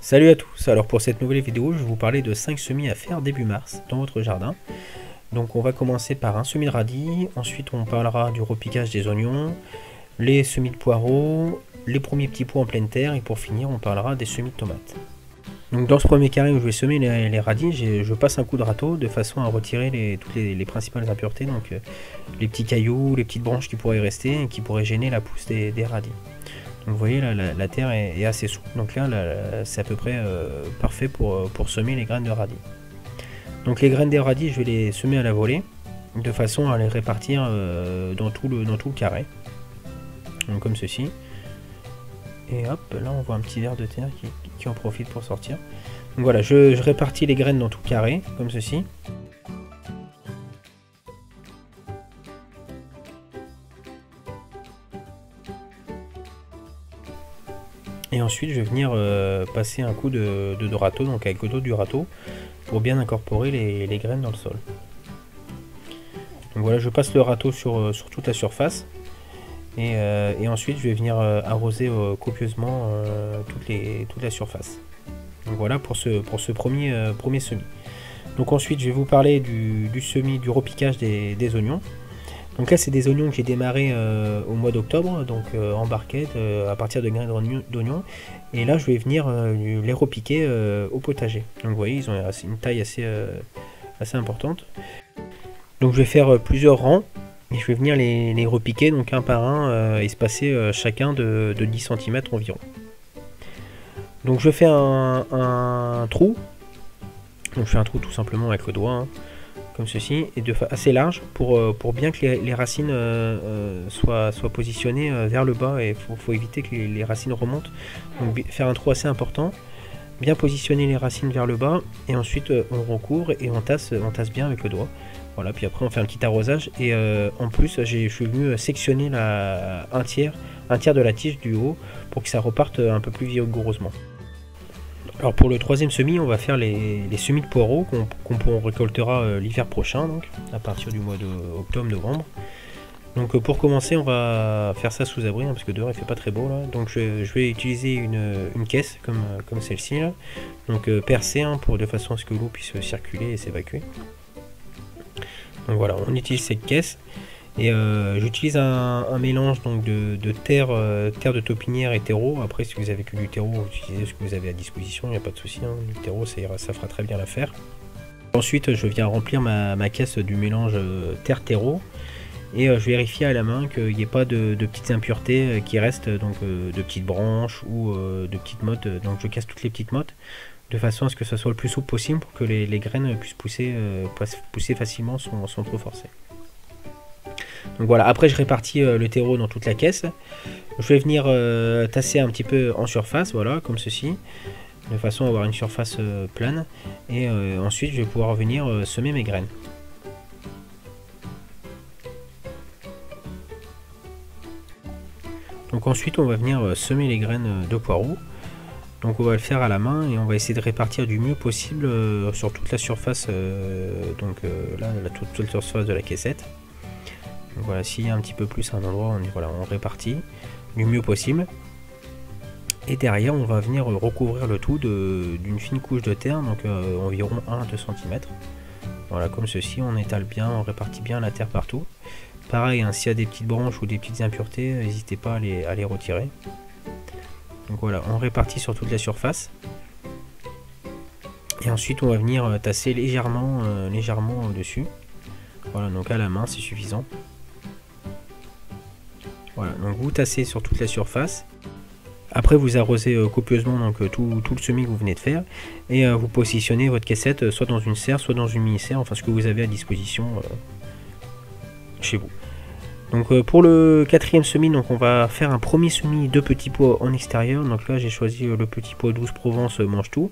Salut à tous, alors pour cette nouvelle vidéo je vais vous parler de 5 semis à faire début mars dans votre jardin. Donc on va commencer par un semis de radis, ensuite on parlera du repiquage des oignons, les semis de poireaux, les premiers petits pois en pleine terre et pour finir on parlera des semis de tomates. Donc dans ce premier carré où je vais semer les radis, je passe un coup de râteau de façon à retirer toutes les principales impuretés, donc les petits cailloux, les petites branches qui pourraient rester et qui pourraient gêner la pousse des radis. Donc vous voyez là, la terre est assez souple, donc là c'est à peu près parfait pour semer les graines de radis. Donc les graines des radis je vais les semer à la volée de façon à les répartir dans tout le carré, donc comme ceci. Et hop, là on voit un petit ver de terre qui en profite pour sortir. Donc voilà, je répartis les graines dans tout le carré comme ceci. Et ensuite je vais venir passer un coup de râteau, donc avec le dos du râteau, pour bien incorporer les graines dans le sol. Donc voilà, je passe le râteau sur toute la surface. Et ensuite je vais venir arroser copieusement toute la surface. Donc voilà pour ce premier semis. Donc ensuite je vais vous parler du semis, du repiquage des oignons. Donc là c'est des oignons que j'ai démarré au mois d'octobre, donc en barquette à partir de graines d'oignons. Et là je vais venir les repiquer au potager. Donc vous voyez ils ont une taille assez importante. Donc je vais faire plusieurs rangs et je vais venir les repiquer donc un par un, espacés chacun de 10 cm environ. Donc je fais un trou. Donc je fais un trou tout simplement avec le doigt, hein, comme ceci, et assez large pour bien que les racines soient positionnées vers le bas, et faut éviter que les racines remontent. Donc faire un trou assez important, bien positionner les racines vers le bas, et ensuite on recouvre et on tasse bien avec le doigt. Voilà, puis après on fait un petit arrosage, et en plus je suis venu sectionner un tiers de la tige du haut pour que ça reparte un peu plus vigoureusement. Alors pour le troisième semis, on va faire les semis de poireaux qu'on récoltera l'hiver prochain, donc à partir du mois d'octobre-novembre. Donc pour commencer, on va faire ça sous abri, hein, parce que dehors il fait pas très beau là. Donc je vais utiliser une caisse comme celle-ci là, donc percée, hein, de façon à ce que l'eau puisse circuler et s'évacuer. Donc voilà, on utilise cette caisse. Et j'utilise un mélange donc de terre de taupinière et terreau. Après, si vous avez que du terreau, vous utilisez ce que vous avez à disposition, il n'y a pas de souci, hein. Le terreau ça fera très bien l'affaire. Ensuite je viens remplir ma caisse du mélange terre-terreau, et je vérifie à la main qu'il n'y ait pas de petites impuretés qui restent, donc de petites branches ou de petites mottes. Donc je casse toutes les petites mottes de façon à ce que ça soit le plus souple possible pour que les graines puissent pousser facilement sans trop forcer. Donc voilà, après je répartis le terreau dans toute la caisse. Je vais venir tasser un petit peu en surface, voilà, comme ceci, de façon à avoir une surface plane. Et ensuite je vais pouvoir venir semer mes graines. Donc ensuite on va venir semer les graines de poireaux. Donc on va le faire à la main et on va essayer de répartir du mieux possible sur toute la surface, là toute la surface de la caissette. Donc voilà, s'il y a un petit peu plus à un endroit, on répartit du mieux possible. Et derrière, on va venir recouvrir le tout d'une fine couche de terre, donc environ 1 à 2 cm. Voilà, comme ceci, on étale bien, on répartit bien la terre partout. Pareil, hein, s'il y a des petites branches ou des petites impuretés, n'hésitez pas à les retirer. Donc voilà, on répartit sur toute la surface. Et ensuite, on va venir tasser légèrement au-dessus. Voilà, donc à la main, c'est suffisant. Voilà, donc vous tassez sur toute la surface. Après vous arrosez copieusement donc tout le semis que vous venez de faire, et vous positionnez votre caissette soit dans une serre, soit dans une mini-serre, enfin ce que vous avez à disposition chez vous. Donc pour le quatrième semis, donc on va faire un premier semis de petits pois en extérieur. Donc là j'ai choisi le petit pois 12 Provence mange tout.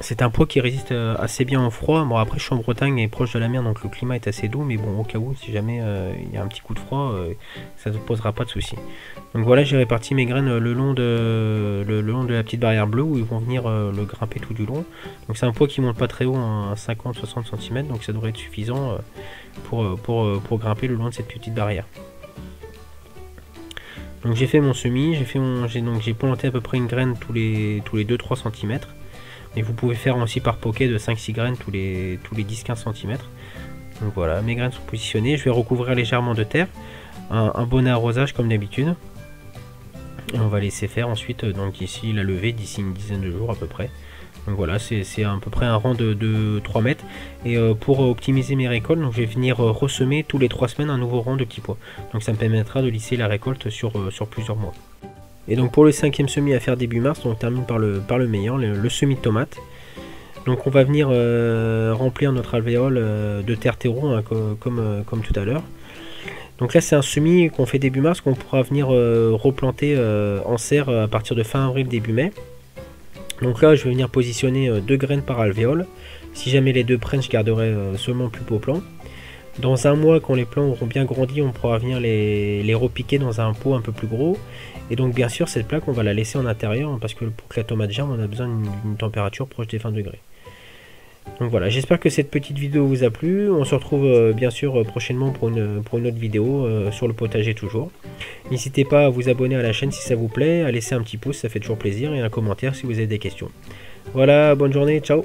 C'est un pois qui résiste assez bien au froid. Bon, après je suis en Bretagne et proche de la mer, donc le climat est assez doux, mais bon, au cas où, si jamais il y a un petit coup de froid, ça ne posera pas de soucis. Donc voilà, j'ai réparti mes graines le long de la petite barrière bleue, où ils vont venir le grimper tout du long. Donc c'est un pois qui monte pas très haut, à 50-60 cm, donc ça devrait être suffisant pour grimper le long de cette petite barrière. Donc j'ai fait mon semis, j'ai planté à peu près une graine tous les 2-3 cm. Et vous pouvez faire aussi par poquet de 5-6 graines tous les 10-15 cm. Donc voilà, mes graines sont positionnées. Je vais recouvrir légèrement de terre. Un bon arrosage comme d'habitude. Et on va laisser faire ensuite, donc ici la levée d'ici une dizaine de jours à peu près. Donc voilà, c'est à peu près un rang de 3 mètres. Et pour optimiser mes récoltes, donc je vais venir ressemer tous les 3 semaines un nouveau rang de petits pois. Donc ça me permettra de lisser la récolte sur plusieurs mois. Et donc pour le 5e semis à faire début mars, on termine par le meilleur, le semis de tomates. Donc on va venir remplir notre alvéole de terre terreau, hein, comme tout à l'heure. Donc là c'est un semis qu'on fait début mars, qu'on pourra venir replanter en serre à partir de fin avril début mai. Donc là je vais venir positionner 2 graines par alvéole. Si jamais les 2 prennent, je garderai seulement le plus beau plant. Dans un mois, quand les plants auront bien grandi, on pourra venir les repiquer dans un pot un peu plus gros. Et donc bien sûr cette plaque on va la laisser en intérieur, hein, parce que pour que la tomate germe on a besoin d'une température proche des 20 degrés. Donc voilà, j'espère que cette petite vidéo vous a plu. On se retrouve bien sûr prochainement pour une autre vidéo sur le potager toujours. N'hésitez pas à vous abonner à la chaîne si ça vous plaît, à laisser un petit pouce, ça fait toujours plaisir, et un commentaire si vous avez des questions. Voilà, bonne journée, ciao.